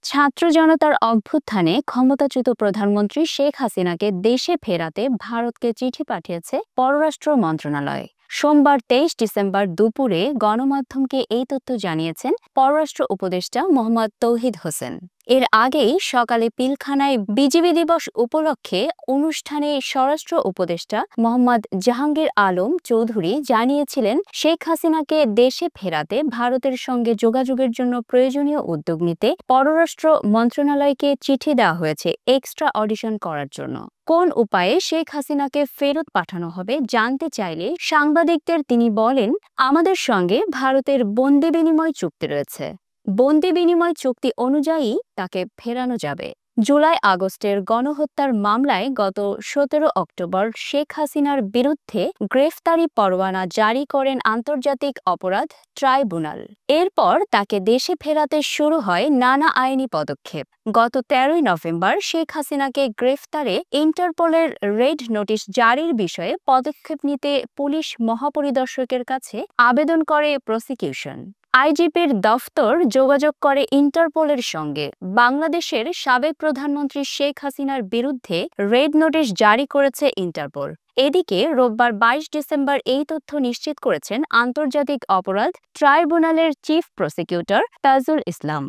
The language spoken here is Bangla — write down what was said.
ছাত্র জনতার অভ্যুত্থানে ক্ষমতাচ্যুত প্রধানমন্ত্রী শেখ হাসিনাকে দেশে ফেরাতে ভারতকে চিঠি পাঠিয়েছে পররাষ্ট্র মন্ত্রণালয়। সোমবার ২৩ ডিসেম্বর দুপুরে গণমাধ্যমকে এই তথ্য জানিয়েছেন পররাষ্ট্র উপদেষ্টা মোহাম্মদ তৌহিদ হোসেন। এর আগেই সকালে পিলখানায় বিজিবি দিবস উপলক্ষে অনুষ্ঠানে স্বরাষ্ট্র উপদেষ্টা মোহাম্মদ জাহাঙ্গীর আলম চৌধুরী জানিয়েছিলেন, শেখ হাসিনাকে দেশে ফেরাতে ভারতের সঙ্গে যোগাযোগের জন্য প্রয়োজনীয় উদ্যোগ নিতে পররাষ্ট্র মন্ত্রণালয়কে চিঠি দেওয়া হয়েছে এক্সট্রা অডিশন করার জন্য। কোন উপায়ে শেখ হাসিনাকে ফেরত পাঠানো হবে জানতে চাইলে সাংবাদিকদের তিনি বলেন, আমাদের সঙ্গে ভারতের বন্দি বিনিময় চুক্তি রয়েছে। বন্দি বিনিময় চুক্তি অনুযায়ী তাকে ফেরানো যাবে। জুলাই-আগস্টের গণহত্যার মামলায় গত ১৭ অক্টোবর শেখ হাসিনার বিরুদ্ধে গ্রেফতারি পরোয়ানা জারি করেন আন্তর্জাতিক অপরাধ ট্রাইব্যুনাল। এরপর তাকে দেশে ফেরাতে শুরু হয় নানা আইনি পদক্ষেপ। গত ১৩ নভেম্বর শেখ হাসিনাকে গ্রেফতারে ইন্টারপোলের রেড নোটিশ জারির বিষয়ে পদক্ষেপ নিতে পুলিশ মহাপরিদর্শকের কাছে আবেদন করে প্রসিকিউশন। আইজিপির দফতর যোগাযোগ করে ইন্টারপোলের সঙ্গে। বাংলাদেশের সাবেক প্রধানমন্ত্রী শেখ হাসিনার বিরুদ্ধে রেড নোটিশ জারি করেছে ইন্টারপোল। এদিকে রোববার ২২ ডিসেম্বর এই তথ্য নিশ্চিত করেছেন আন্তর্জাতিক অপরাধ ট্রাইব্যুনালের চিফ প্রসিকিউটর তাজুল ইসলাম।